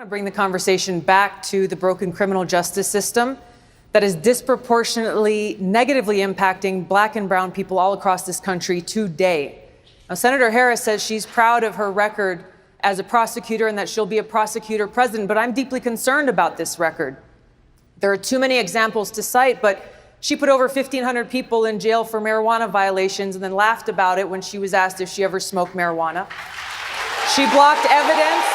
want to bring the conversation back to the broken criminal justice system that is disproportionately negatively impacting Black and brown people all across this country today. Now, Senator Harris says she's proud of her record as a prosecutor and that she'll be a prosecutor president, but I'm deeply concerned about this record. There are too many examples to cite, but she put over 1,500 people in jail for marijuana violations and then laughed about it when she was asked if she ever smoked marijuana. She blocked evidence.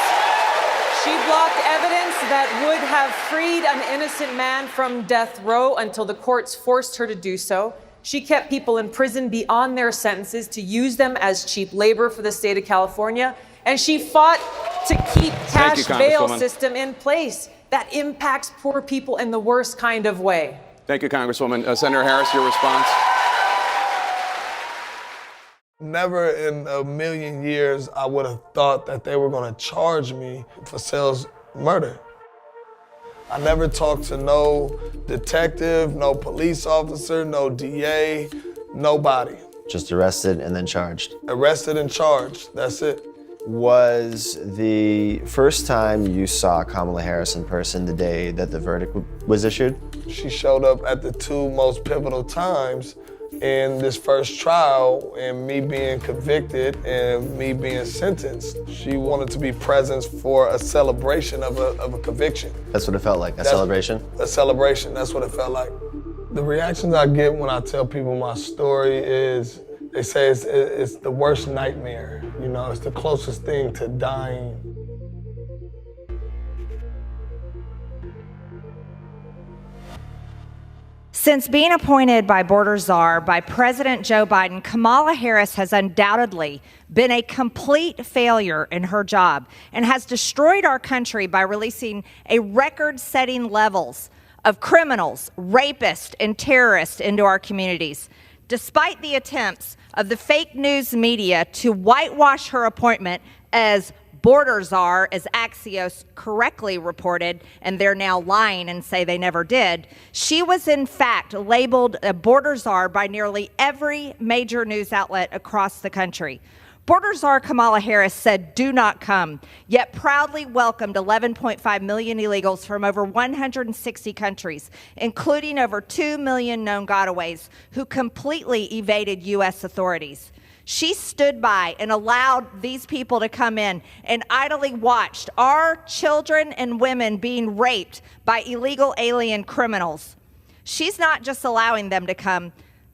She blocked evidence that would have freed an innocent man from death row until the courts forced her to do so. She kept people in prison beyond their sentences to use them as cheap labor for the state of California. And she fought to keep cash bail system in place that impacts poor people in the worst kind of way. Thank you, Congresswoman. Senator Harris, your response? Never in a million years I would have thought that they were going to charge me for Sell's murder. I never talked to no detective, no police officer, no DA, nobody. Just arrested and then charged? Arrested and charged, that's it. Was the first time you saw Kamala Harris in person the day that the verdict was issued? She showed up at the two most pivotal times in this first trial, and me being convicted and me being sentenced. She wanted to be present for a celebration of a conviction. That's what it felt like, celebration? A celebration, that's what it felt like. The reactions I get when I tell people my story is, they say it's the worst nightmare. You know, it's the closest thing to dying. Since being appointed by border czar by President Joe Biden, Kamala Harris has undoubtedly been a complete failure in her job and has destroyed our country by releasing a record-setting levels of criminals, rapists, and terrorists into our communities. Despite the attempts of the fake news media to whitewash her appointment as border czar, as Axios correctly reported, and they're now lying and say they never did, she was in fact labeled a border czar by nearly every major news outlet across the country. Border czar Kamala Harris said, "Do not come," yet proudly welcomed 11.5 million illegals from over 160 countries, including over 2 million known gotaways who completely evaded U.S. authorities. She stood by and allowed these people to come in and idly watched our children and women being raped by illegal alien criminals. She's not just allowing them to come.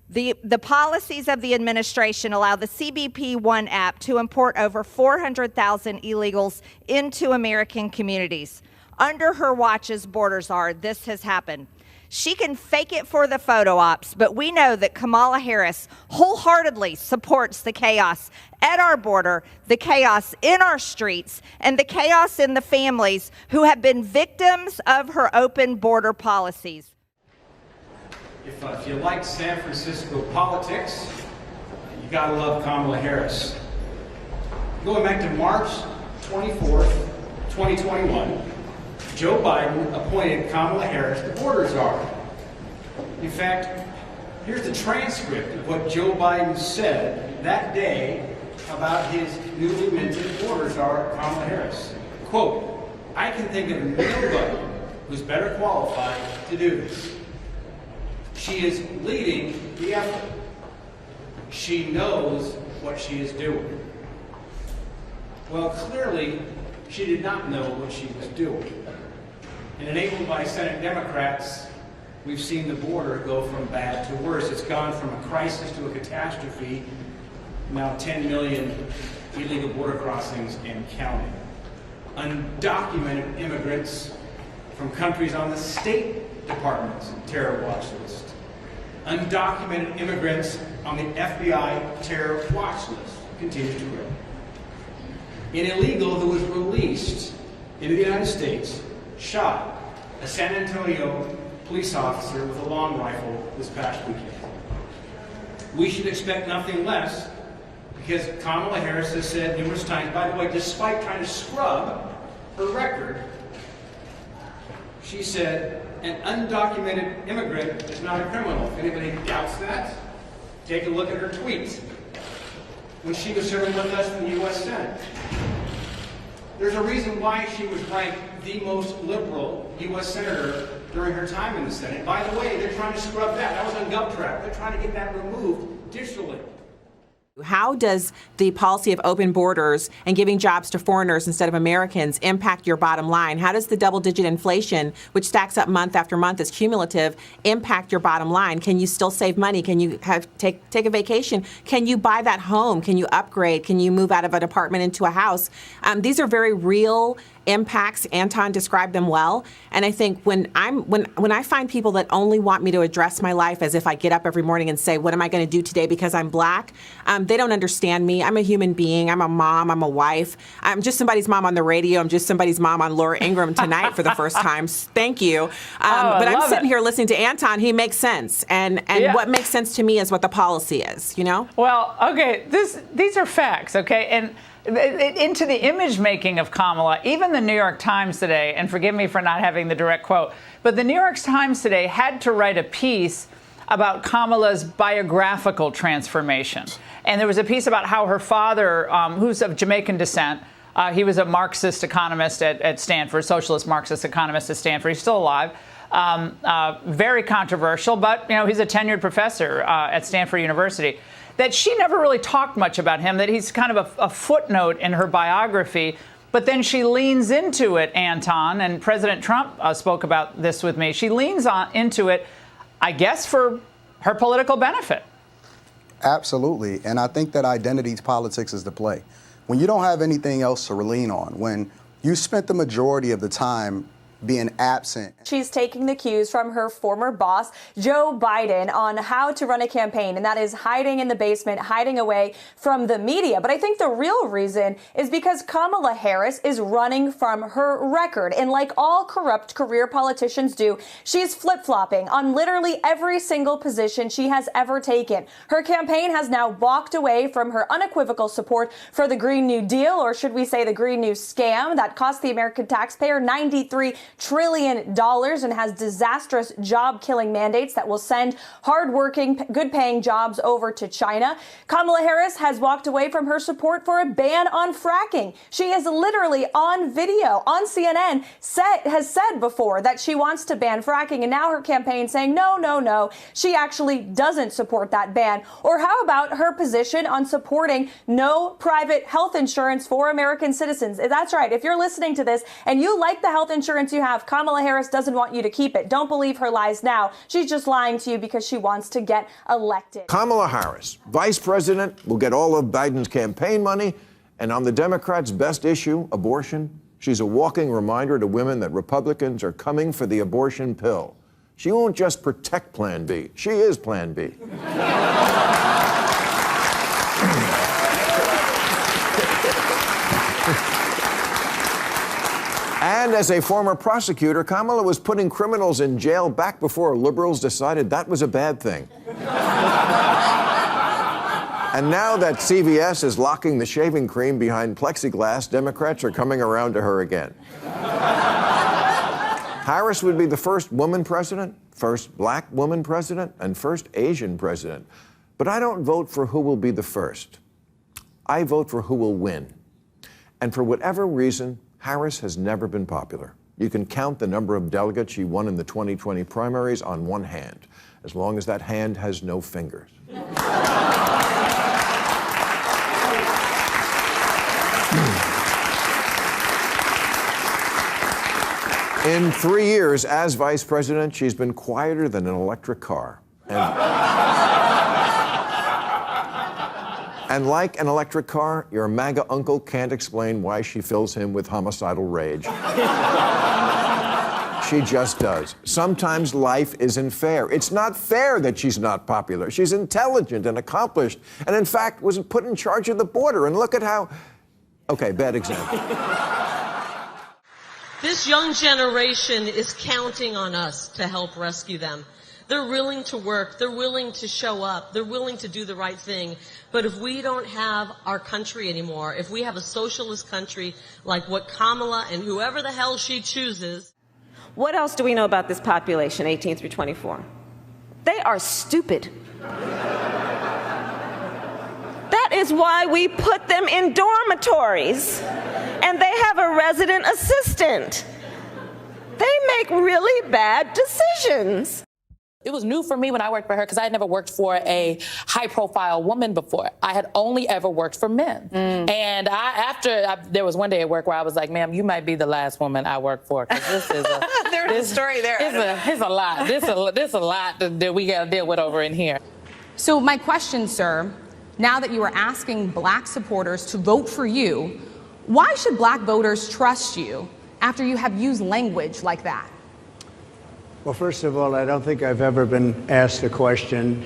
The policies of the administration allow the CBP One app to import over 400,000 illegals into American communities. Under her watch as border czar, this has happened. She can fake it for the photo ops, but we know that Kamala Harris wholeheartedly supports the chaos at our border, the chaos in our streets, and the chaos in the families who have been victims of her open border policies. If you like San Francisco politics, you gotta love Kamala Harris. Going back to March 24th, 2021, Joe Biden appointed Kamala Harris the border czar. In fact, here's the transcript of what Joe Biden said that day about his newly minted border czar, Kamala Harris. Quote, "I can think of nobody who's better qualified to do this. She is leading the effort. She knows what she is doing." Well, clearly, she did not know what she was doing. And enabled by Senate Democrats, we've seen the border go from bad to worse. It's gone from a crisis to a catastrophe. Now 10 million illegal border crossings and counting. Undocumented immigrants from countries on the State Department's terror watch list. Undocumented immigrants on the FBI terror watch list continues to grow. An illegal who was released into the United States shot a San Antonio police officer with a long rifle this past weekend. We should expect nothing less because Kamala Harris has said numerous times, by the way, despite trying to scrub her record, she said an undocumented immigrant is not a criminal. If anybody doubts that, take a look at her tweets when she was serving with us in the U.S. Senate. There's a reason why she was ranked the most liberal U.S. senator during her time in the Senate. By the way, they're trying to scrub that. That was on GovTrack. They're trying to get that removed digitally. How does the policy of open borders and giving jobs to foreigners instead of Americans impact your bottom line? How does the double-digit inflation, which stacks up month after month is cumulative, impact your bottom line? Can you still save money? Can you take a vacation? Can you buy that home? Can you upgrade? Can you move out of an apartment into a house? These are very real impacts. Anton described them well. And I think when I find people that only want me to address my life as if I get up every morning and say, what am I going to do today because I'm black? They don't understand me. I'm a human being. I'm a mom. I'm a wife. I'm just somebody's mom on the radio. I'm just somebody's mom on Laura Ingraham tonight for the first time. Thank you. But I'm sitting here listening to Anton. He makes sense. And what makes sense to me is what the policy is, you know? Well, okay, these are facts, okay? And into the image making of Kamala, even the New York Times today, and forgive me for not having the direct quote, but the New York Times today had to write a piece about Kamala's biographical transformation. And there was a piece about how her father, who's of Jamaican descent, he was a Marxist economist at Stanford, socialist Marxist economist at Stanford. He's still alive. Very controversial, but he's a tenured professor at Stanford University. That she never really talked much about him, that he's kind of a footnote in her biography. But then she leans into it, Anton, and President Trump spoke about this with me. She leans into it, I guess, for her political benefit. Absolutely. And I think that identity politics is the play. When you don't have anything else to lean on, when you spent the majority of the time being absent. She's taking the cues from her former boss, Joe Biden, on how to run a campaign, and that is hiding in the basement, hiding away from the media. But I think the real reason is because Kamala Harris is running from her record. And like all corrupt career politicians do, she's flip-flopping on literally every single position she has ever taken. Her campaign has now walked away from her unequivocal support for the Green New Deal, or should we say the Green New Scam, that cost the American taxpayer $93 trillion and has disastrous job-killing mandates that will send hardworking, good-paying jobs over to China. Kamala Harris has walked away from her support for a ban on fracking. She is literally on video on CNN has said before that she wants to ban fracking, and now her campaign saying no, she actually doesn't support that ban. Or how about her position on supporting no private health insurance for American citizens? That's right. If you're listening to this and you like the health insurance you have, Kamala Harris doesn't want you to keep it. Don't believe her lies now. She's just lying to you because she wants to get elected. Kamala Harris, vice president, will get all of Biden's campaign money. And on the Democrats' best issue, abortion, she's a walking reminder to women that Republicans are coming for the abortion pill. She won't just protect Plan B. She is Plan B. And as a former prosecutor, Kamala was putting criminals in jail back before liberals decided that was a bad thing. And now that CVS is locking the shaving cream behind plexiglass, Democrats are coming around to her again. Harris would be the first woman president, first black woman president, and first Asian president. But I don't vote for who will be the first. I vote for who will win. And for whatever reason, Harris has never been popular. You can count the number of delegates she won in the 2020 primaries on one hand, as long as that hand has no fingers. In 3 years as vice president, she's been quieter than an electric car. And like an electric car, your MAGA uncle can't explain why she fills him with homicidal rage. She just does. Sometimes life isn't fair. It's not fair that she's not popular. She's intelligent and accomplished, and in fact was put in charge of the border. And look at how... Okay, bad example. This young generation is counting on us to help rescue them. They're willing to work. They're willing to show up. They're willing to do the right thing. But if we don't have our country anymore, if we have a socialist country like what Kamala and whoever the hell she chooses. What else do we know about this population, 18 through 24? They are stupid. That is why we put them in dormitories. And and they have a resident assistant. They make really bad decisions. It was new for me when I worked for her because I had never worked for a high-profile woman before. I had only ever worked for men. And there was one day at work where I was like, ma'am, you might be the last woman I work for because this is a... There's a story there. It's a lot. This a lot that we got to deal with over in here. So my question, sir, now that you are asking black supporters to vote for you, why should black voters trust you after you have used language like that? Well, first of all, I don't think I've ever been asked a question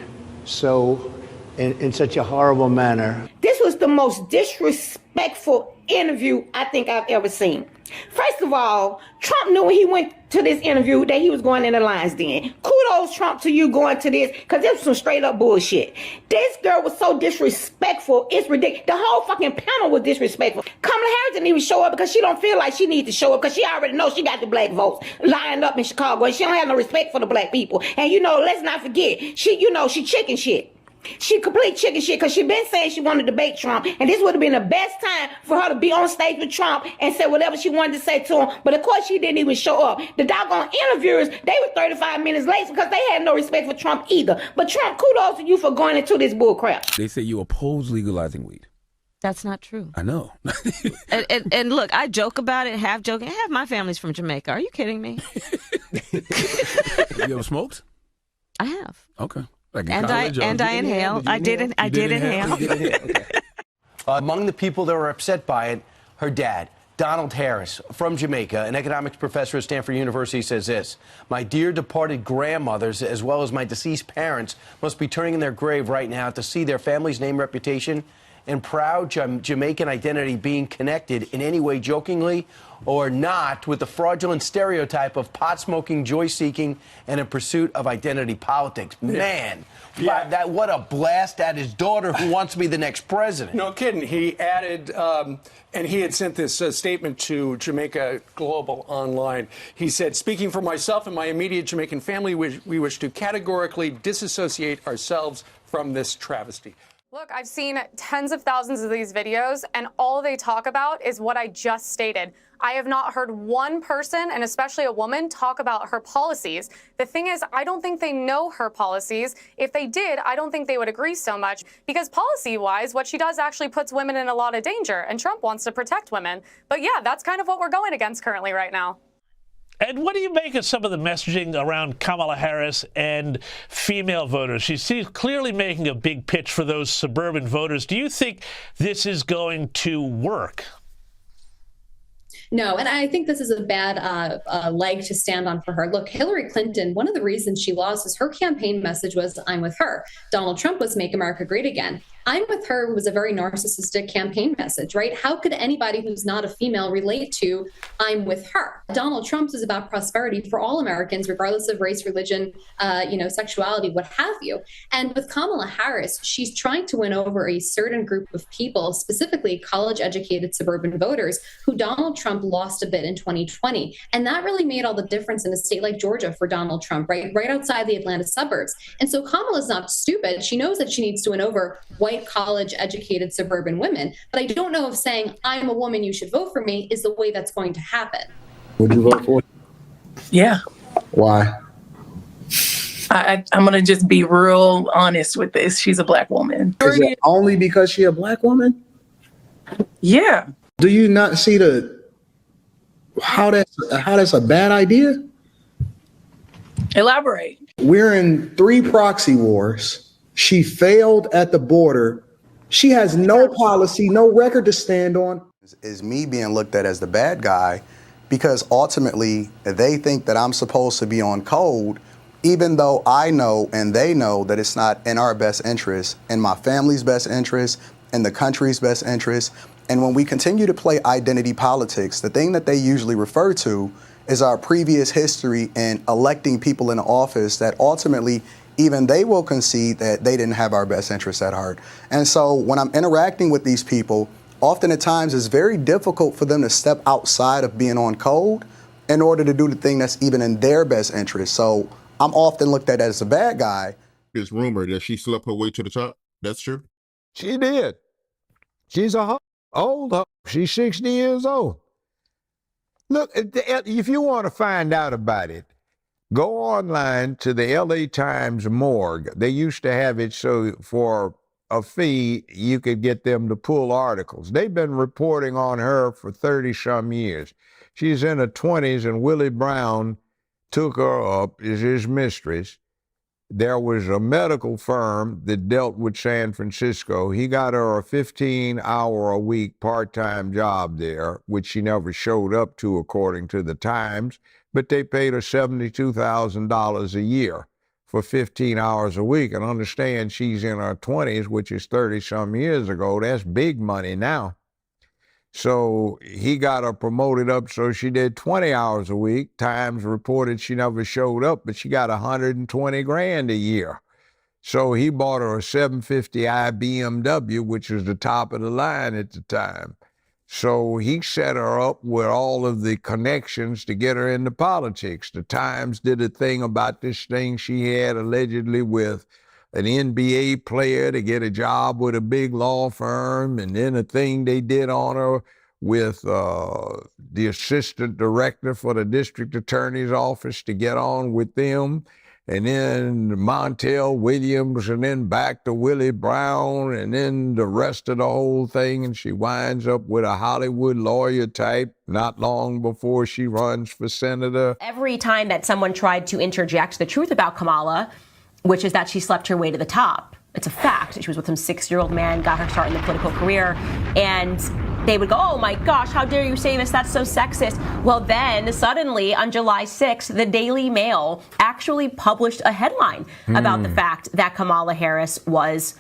in such a horrible manner. This was the most disrespectful interview I think I've ever seen. First of all, Trump knew when he went to this interview that he was going in the lion's den. Kudos, Trump, to you going to this, because this was some straight up bullshit. This girl was so disrespectful, it's ridiculous. The whole fucking panel was disrespectful. Kamala Harris didn't even show up because she don't feel like she needs to show up because she already knows she got the black votes lined up in Chicago and she don't have no respect for the black people. And let's not forget, she chicken shit. She complete chicken shit because she been saying she wanted to debate Trump, and this would have been the best time for her to be on stage with Trump and say whatever she wanted to say to him. But of course, she didn't even show up. The doggone interviewers, they were 35 minutes late because they had no respect for Trump either. But Trump, kudos to you for going into this bull crap. They say you oppose legalizing weed. That's not true. I know. and look, I joke about it, half joking. Half my family's from Jamaica. Are you kidding me? Have you ever smoked? I have. Okay. And I inhale. I did inhale. Okay. Among the people that were upset by it, her dad, Donald Harris, from Jamaica, an economics professor at Stanford University, says this: "My dear departed grandmothers, as well as my deceased parents, must be turning in their grave right now to see their family's name, reputation, and proud Jamaican identity being connected in any way, jokingly or not, with the fraudulent stereotype of pot-smoking, joy-seeking, and in pursuit of identity politics." Man, what a blast at his daughter who wants to be the next president. No kidding. He added, and he had sent this statement to Jamaica Global Online. He said, "Speaking for myself and my immediate Jamaican family, we wish to categorically disassociate ourselves from this travesty." Look, I've seen tens of thousands of these videos, and all they talk about is what I just stated. I have not heard one person, and especially a woman, talk about her policies. The thing is, I don't think they know her policies. If they did, I don't think they would agree so much, because policy-wise, what she does actually puts women in a lot of danger, and Trump wants to protect women. But yeah, that's kind of what we're going against currently right now. And what do you make of some of the messaging around Kamala Harris and female voters? She's clearly making a big pitch for those suburban voters. Do you think this is going to work? No, and I think this is a bad leg to stand on for her. Look, Hillary Clinton, one of the reasons she lost is her campaign message was, "I'm with her." Donald Trump was "Make America Great Again." "I'm with her" was a very narcissistic campaign message, right? How could anybody who's not a female relate to "I'm with her"? Donald Trump's is about prosperity for all Americans, regardless of race, religion, sexuality, what have you. And with Kamala Harris, she's trying to win over a certain group of people, specifically college-educated suburban voters, who Donald Trump lost a bit in 2020. And that really made all the difference in a state like Georgia for Donald Trump, right outside the Atlanta suburbs. And so Kamala's not stupid. She knows that she needs to win over white college-educated suburban women. But I don't know if saying, "I'm a woman, you should vote for me," is the way that's going to happen. Would you vote for? Yeah. Why? I'm going to just be real honest with this. She's a black woman. Is it only because she's a black woman? Yeah. Do you not see how that's a bad idea? Elaborate. We're in 3 proxy wars. She failed at the border. She has no policy, no record to stand on. Is me being looked at as the bad guy because ultimately they think that I'm supposed to be on code, even though I know and they know that it's not in our best interest, in my family's best interest, in the country's best interest. And when we continue to play identity politics, the thing that they usually refer to is our previous history in electing people in office that ultimately even they will concede that they didn't have our best interests at heart. And so when I'm interacting with these people, often at times it's very difficult for them to step outside of being on code in order to do the thing that's even in their best interest. So I'm often looked at as a bad guy. It's rumored that she slept her way to the top. That's true? She did. She's a hoe. Old. She's 60 years old. Look, if you want to find out about it, go online to the LA Times morgue. They used to have it so for a fee you could get them to pull articles. They've been reporting on her for 30-some years. She's in her 20s, and Willie Brown took her up as his mistress. There was a medical firm that dealt with San Francisco. He got her a 15-hour-a-week part-time job there, which she never showed up to, according to the Times, but they paid her $72,000 a year for 15 hours a week. And understand, she's in her 20s, which is 30-some years ago. That's big money now. So he got her promoted up, so she did 20 hours a week. Times reported she never showed up, but she got $120,000 a year. So he bought her a 750i BMW, which was the top of the line at the time. So he set her up with all of the connections to get her into politics. The Times did a thing about this thing she had allegedly with an NBA player to get a job with a big law firm, and then a thing they did on her with the assistant director for the district attorney's office to get on with them, and then Montel Williams, and then back to Willie Brown, and then the rest of the whole thing, and she winds up with a Hollywood lawyer type not long before she runs for senator. Every time that someone tried to interject the truth about Kamala, which is that she slept her way to the top. It's a fact. She was with some 6-year-old man, got her start in the political career, and they would go, oh my gosh, how dare you say this? That's so sexist. Well, then suddenly on July 6th, the Daily Mail actually published a headline about the fact that Kamala Harris was,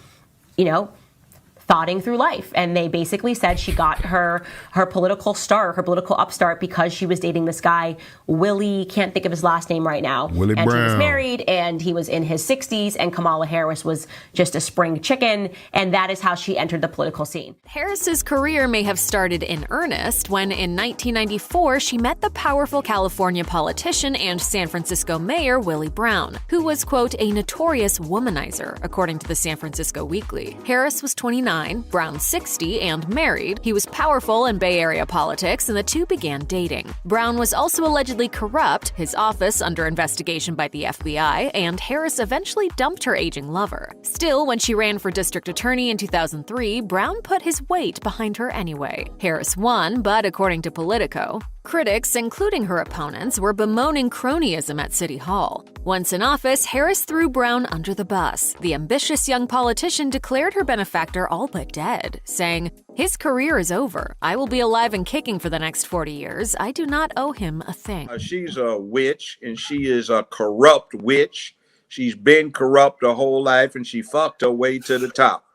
thoughting through life. And they basically said she got her political start, her political upstart, because she was dating this guy, Willie, can't think of his last name right now. Willie and Brown. He was married, and he was in his 60s, and Kamala Harris was just a spring chicken, and that is how she entered the political scene. Harris's career may have started in earnest when, in 1994, she met the powerful California politician and San Francisco mayor Willie Brown, who was, quote, a notorious womanizer, according to the San Francisco Weekly. Harris was 29, Brown 60, and married. He was powerful in Bay Area politics, and the two began dating. Brown was also allegedly corrupt, his office under investigation by the FBI, and Harris eventually dumped her aging lover. Still, when she ran for district attorney in 2003, Brown put his weight behind her anyway. Harris won, but according to Politico, critics, including her opponents, were bemoaning cronyism at City Hall. Once in office, Harris threw Brown under the bus. The ambitious young politician declared her benefactor all but dead, saying, his career is over. I will be alive and kicking for the next 40 years. I do not owe him a thing. She's a witch, and she is a corrupt witch. She's been corrupt her whole life, and she fucked her way to the top.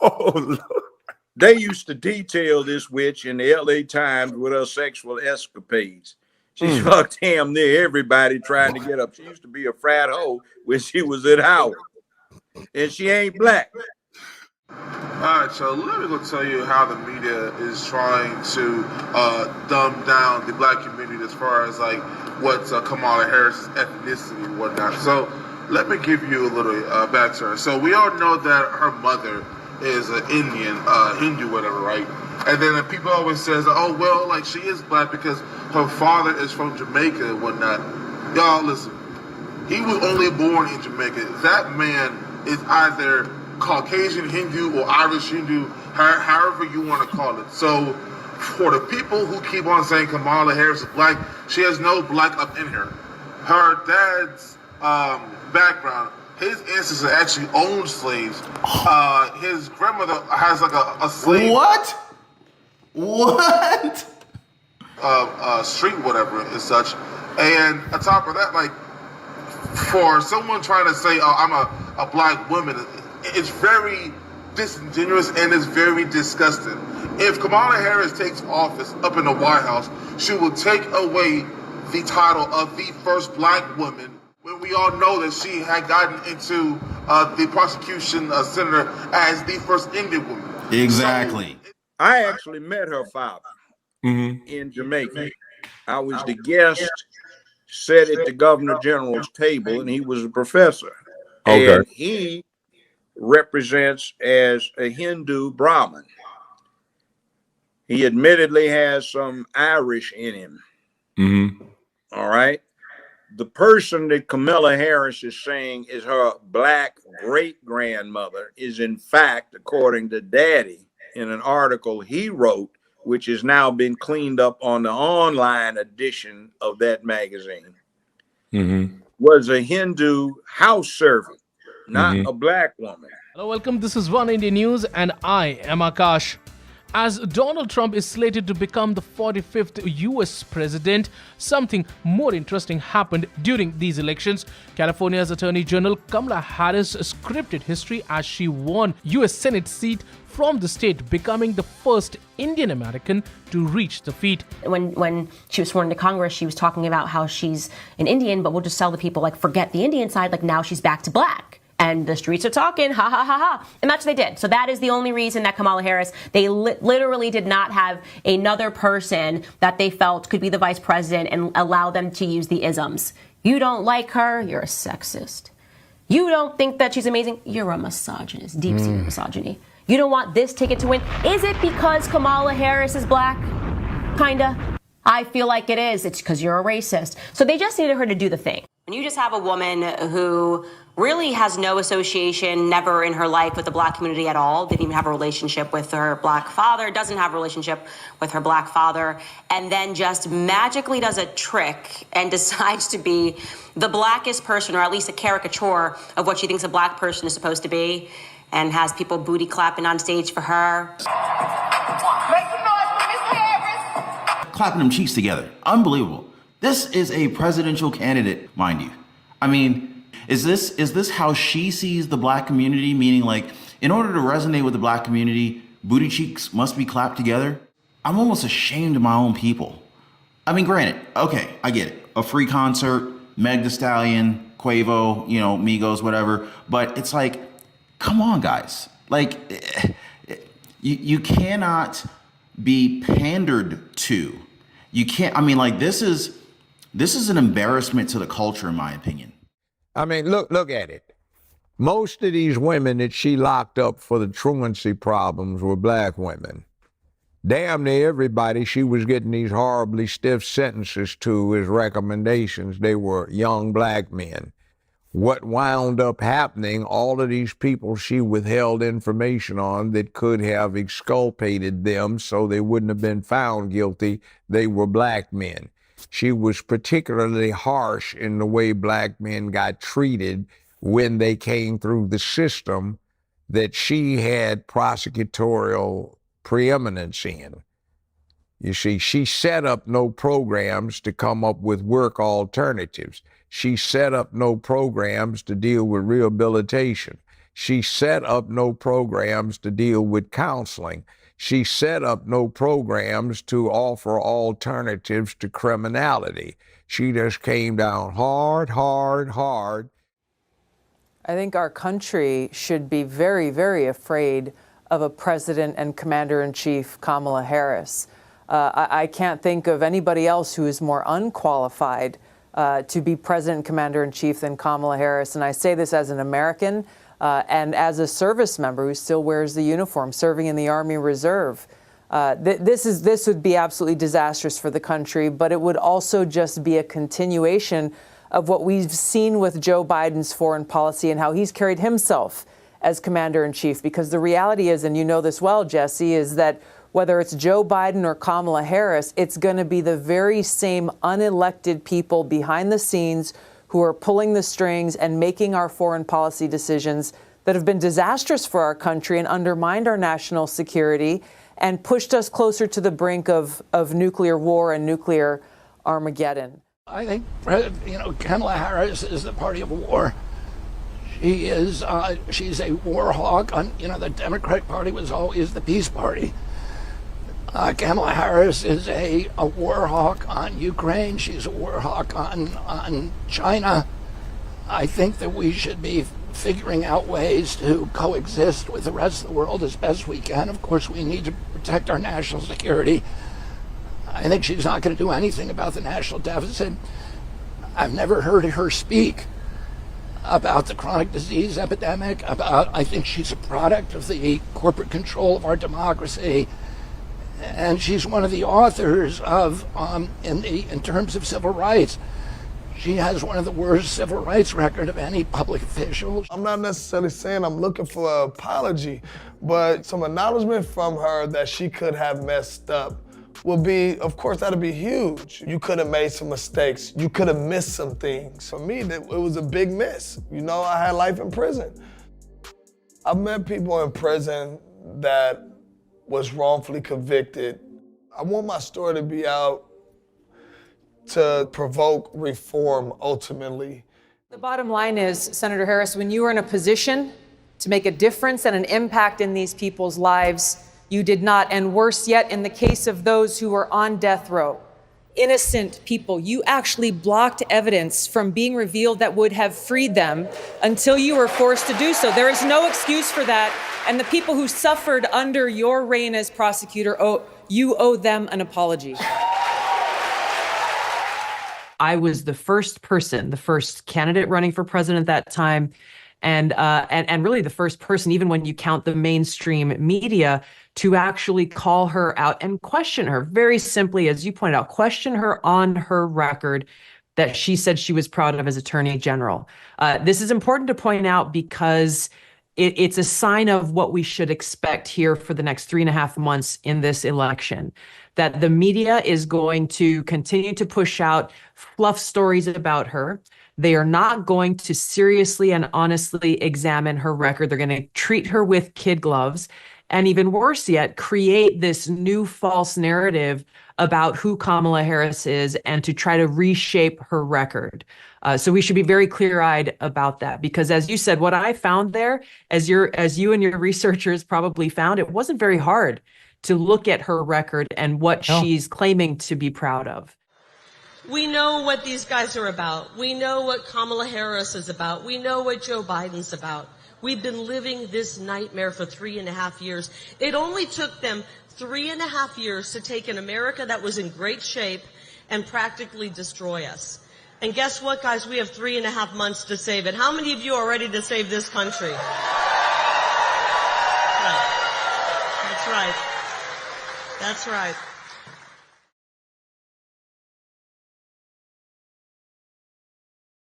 Oh, Lord. They used to detail this witch in the LA Times with her sexual escapades. She fucked damn near everybody trying to get up. She used to be a frat hoe when she was at Howard. And she ain't black. All right, so let me go tell you how the media is trying to dumb down the black community as far as like what's Kamala Harris's ethnicity and whatnot. So let me give you a little backstory. So we all know that her mother is an Indian, Hindu, whatever, right? And then people always says, oh, well, like she is black because her father is from Jamaica and whatnot. Y'all, listen, he was only born in Jamaica. That man is either Caucasian Hindu or Irish Hindu, however you want to call it. So for the people who keep on saying Kamala Harris is black, she has no black up in her. Her dad's background, his ancestors actually owned slaves. His grandmother has like a slave. What? Street, whatever, and such. And on top of that, like, for someone trying to say, oh, I'm a black woman, it's very disingenuous and it's very disgusting. If Kamala Harris takes office up in the White House, she will take away the title of the first black woman, when we all know that she had gotten into the prosecution senator as the first Indian woman. Exactly. So, I actually met her father in Jamaica. I was the guest, sat at the governor general's table, and he was a professor. Okay. And he represents as a Hindu Brahmin. He admittedly has some Irish in him. Mm-hmm. All right. The person that Kamala Harris is saying is her black great grandmother is, in fact, according to Daddy, in an article he wrote, which has now been cleaned up on the online edition of that magazine, was a Hindu house servant, not a black woman. Hello, welcome. This is One India News, and I am Akash. As Donald Trump is slated to become the 45th US president, something more interesting happened during these elections. California's Attorney General Kamala Harris scripted history as she won US Senate seat from the state, becoming the first Indian American to reach the feat. When she was sworn into Congress, she was talking about how she's an Indian, but we'll just tell the people, like, forget the Indian side, like now she's back to black. And the streets are talking, ha, ha, ha, ha. And that's what they did. So that is the only reason that Kamala Harris, they literally did not have another person that they felt could be the vice president and allow them to use the isms. You don't like her, you're a sexist. You don't think that she's amazing, you're a misogynist, deep-seated misogyny. You don't want this ticket to win. Is it because Kamala Harris is black? Kinda. I feel like it is. It's because you're a racist. So they just needed her to do the thing. When you just have a woman who really has no association, never in her life, with the black community at all, didn't even have a relationship with her black father, doesn't have a relationship with her black father, and then just magically does a trick and decides to be the blackest person, or at least a caricature of what she thinks a black person is supposed to be, and has people booty clapping on stage for her. Clapping them cheeks together. Unbelievable. This is a presidential candidate, mind you. I mean, is this how she sees the black community? Meaning, like, in order to resonate with the black community, booty cheeks must be clapped together? I'm almost ashamed of my own people. I mean, granted, okay, I get it. A free concert, Meg Thee Stallion, Quavo, you know, Migos, whatever. But it's like, come on, guys. Like, you cannot be pandered to. You can't, I mean, like, this is an embarrassment to the culture, in my opinion. I mean, look at it. Most of these women that she locked up for the truancy problems were black women. Damn near everybody she was getting these horribly stiff sentences to as recommendations, they were young black men. What wound up happening, all of these people she withheld information on that could have exculpated them so they wouldn't have been found guilty, they were black men. She was particularly harsh in the way black men got treated when they came through the system that she had prosecutorial preeminence in. You see, she set up no programs to come up with work alternatives. She set up no programs to deal with rehabilitation. She set up no programs to deal with counseling. She set up no programs to offer alternatives to criminality. She just came down hard. I think our country should be very, very afraid of a president and commander-in-chief, Kamala Harris. I can't think of anybody else who is more unqualified to be president and commander-in-chief than Kamala Harris. And I say this as an American and as a service member who still wears the uniform, serving in the Army Reserve. This would be absolutely disastrous for the country, but it would also just be a continuation of what we've seen with Joe Biden's foreign policy and how he's carried himself as commander-in-chief. Because the reality is, and you know this well, Jesse, is that whether it's Joe Biden or Kamala Harris, it's going to be the very same unelected people behind the scenes who are pulling the strings and making our foreign policy decisions that have been disastrous for our country and undermined our national security and pushed us closer to the brink of nuclear war and nuclear Armageddon. I think, Kamala Harris is the party of war. She's a war hawk. The Democratic Party was always the peace party. Kamala Harris is a war hawk on Ukraine. She's a war hawk on China. I think that we should be figuring out ways to coexist with the rest of the world as best we can. Of course, we need to protect our national security. I think she's not going to do anything about the national deficit. I've never heard her speak about the chronic disease epidemic, I think she's a product of the corporate control of our democracy. and she's one of the authors of, in terms of civil rights, she has one of the worst civil rights record of any public official. I'm not necessarily saying I'm looking for an apology, but some acknowledgement from her that she could have messed up would be, of course, that'd be huge. You could have made some mistakes. You could have missed some things. For me, it was a big miss. You know, I had life in prison. I've met people in prison that was wrongfully convicted. I want my story to be out to provoke reform ultimately. The bottom line is, Senator Harris, when you were in a position to make a difference and an impact in these people's lives, you did not. And worse yet, in the case of those who were on death row, innocent people, you actually blocked evidence from being revealed that would have freed them until you were forced to do so. There is no excuse for that. And the people who suffered under your reign as prosecutor, you owe them an apology. I was the first person, the first candidate running for president at that time, and really the first person, even when you count the mainstream media, to actually call her out and question her very simply, as you pointed out, question her on her record that she said she was proud of as Attorney General. This is important to point out because it's a sign of what we should expect here for the next 3.5 months in this election, that the media is going to continue to push out fluff stories about her. They are not going to seriously and honestly examine her record. They're going to treat her with kid gloves. And even worse yet, create this new false narrative about who Kamala Harris is and to try to reshape her record. So we should be very clear-eyed about that, because as you said, what I found there, as you and your researchers probably found, it wasn't very hard to look at her record and what she's claiming to be proud of. We know what these guys are about. We know what Kamala Harris is about. We know what Joe Biden's about. We've been living this nightmare for 3.5 years. It only took them 3.5 years to take an America that was in great shape and practically destroy us. And guess what, guys? We have 3.5 months to save it. How many of you are ready to save this country? Right. That's right. That's right.